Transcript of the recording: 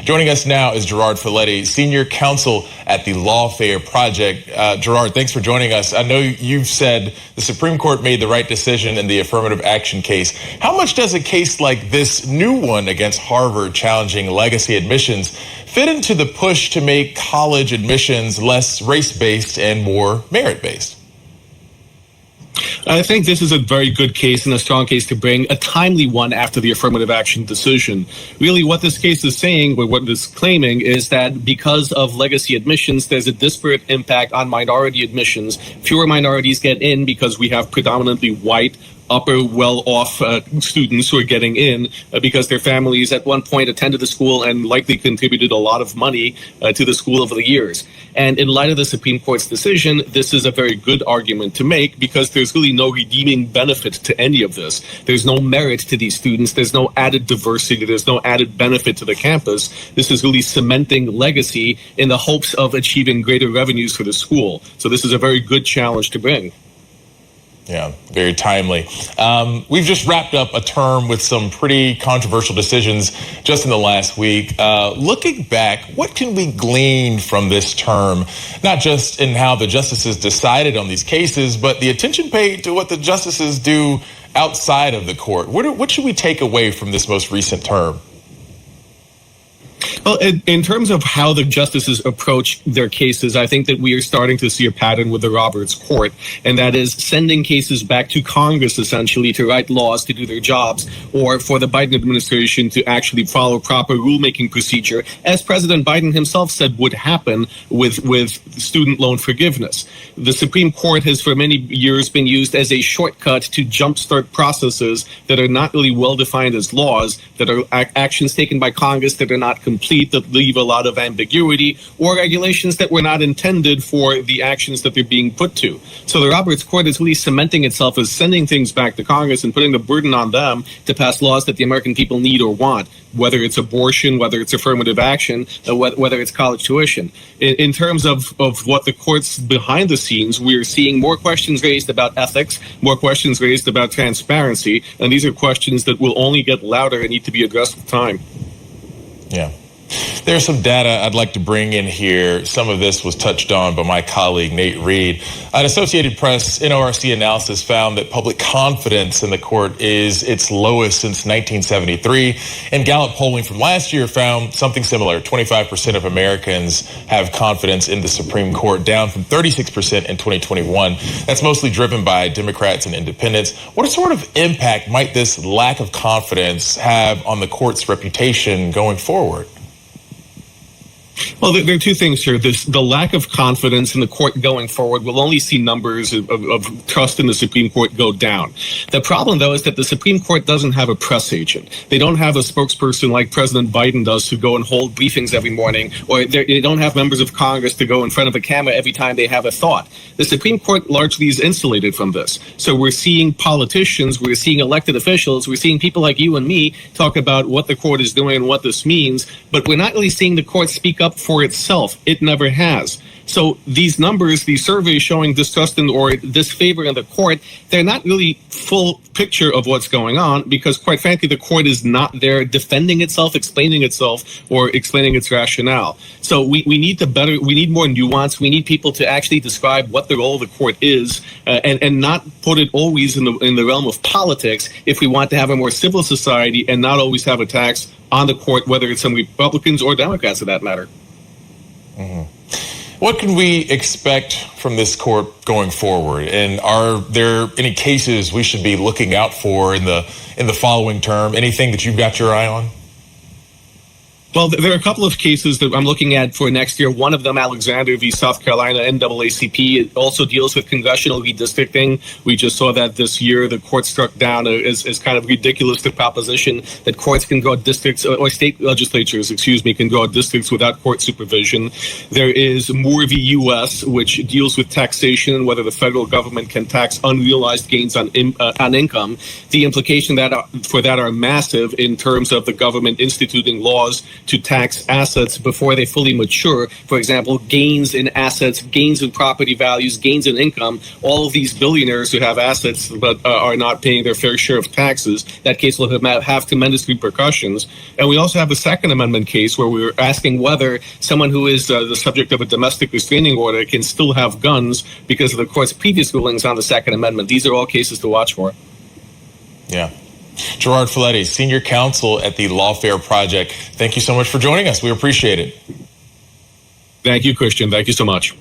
Joining us now is Gerard Filitti, Senior Counsel at the Lawfare Project. Gerard, thanks for joining us. I know you've said the Supreme Court made the right decision in the affirmative action case. How much does a case like this new one against Harvard challenging legacy admissions fit into the push to make college admissions less race-based and more merit-based? I think this is a very good case and a strong case to bring, a timely one after the affirmative action decision. Really, what this case is saying, or what it is claiming, is that because of legacy admissions, there's a disparate impact on minority admissions. Fewer minorities get in because we have predominantly white, upper, well-off students who are getting in because their families at one point attended the school and likely contributed a lot of money to the school over the years. And in light of the Supreme Court's decision, this is a very good argument to make because there's really no redeeming benefit to any of this. There's no merit to these students. There's no added diversity. There's no added benefit to the campus. This is really cementing legacy in the hopes of achieving greater revenues for the school. So this is a very good challenge to bring. Yeah, very timely. We've just wrapped up a term with some pretty controversial decisions just in the last week. Looking back, what can we glean from this term, not just in how the justices decided on these cases, but the attention paid to what the justices do outside of the court? What should we take away from this most recent term? Well, in terms of how the justices approach their cases, I think that we are starting to see a pattern with the Roberts Court, and that is sending cases back to Congress, essentially, to write laws to do their jobs, or for the Biden administration to actually follow proper rulemaking procedure, as President Biden himself said would happen with student loan forgiveness. The Supreme Court has for many years been used as a shortcut to jumpstart processes that are not really well defined as laws, that are actions taken by Congress that are not complete, that leave a lot of ambiguity, or regulations that were not intended for the actions that they're being put to. So the Roberts Court is really cementing itself as sending things back to Congress and putting the burden on them to pass laws that the American people need or want, whether it's abortion, whether it's affirmative action, whether it's college tuition. In terms of what the courts behind the scenes, we're seeing more questions raised about ethics, more questions raised about transparency, and these are questions that will only get louder and need to be addressed with time. Yeah. There's some data I'd like to bring in here. Some of this was touched on by my colleague, Nate Reed. An Associated Press NORC analysis found that public confidence in the court is its lowest since 1973. And Gallup polling from last year found something similar. 25% of Americans have confidence in the Supreme Court, down from 36% in 2021. That's mostly driven by Democrats and independents. What sort of impact might this lack of confidence have on the court's reputation going forward? Well, there are two things here. The lack of confidence in the court going forward will only see numbers of trust in the Supreme Court go down. The problem, though, is that the Supreme Court doesn't have a press agent. They don't have a spokesperson like President Biden does who go and hold briefings every morning, or they don't have members of Congress to go in front of a camera every time they have a thought. The Supreme Court largely is insulated from this. So we're seeing politicians, we're seeing elected officials, we're seeing people like you and me talk about what the court is doing and what this means, but we're not really seeing the court speak up for itself. It never has. So these numbers, these surveys showing distrust in or disfavor in the court, they're not really full picture of what's going on because, quite frankly, the court is not there defending itself, explaining itself, or explaining its rationale. So we need more nuance. We need people to actually describe what the role of the court is and not put it always in the realm of politics if we want to have a more civil society and not always have attacks on the court, whether it's some Republicans or Democrats for that matter. Mm-hmm. What can we expect from this court going forward? And are there any cases we should be looking out for in the following term? Anything that you've got your eye on? Well, there are a couple of cases that I'm looking at for next year. One of them, Alexander v. South Carolina, NAACP. It also deals with congressional redistricting. We just saw that this year. The court struck down as kind of ridiculous the proposition that courts can draw districts, or state legislatures, can draw districts without court supervision. There is Moore v. U.S., which deals with taxation and whether the federal government can tax unrealized gains on income. The implications for that are massive in terms of the government instituting laws to tax assets before they fully mature. For example, gains in assets, gains in property values, gains in income. All of these billionaires who have assets but are not paying their fair share of taxes, that case will have tremendous repercussions. And we also have a Second Amendment case where we were asking whether someone who is the subject of a domestic restraining order can still have guns because of the court's previous rulings on the Second Amendment. These are all cases to watch for. Yeah. Gerard Filitti, Senior Counsel at the Lawfare Project. Thank you so much for joining us. We appreciate it. Thank you, Christian. Thank you so much.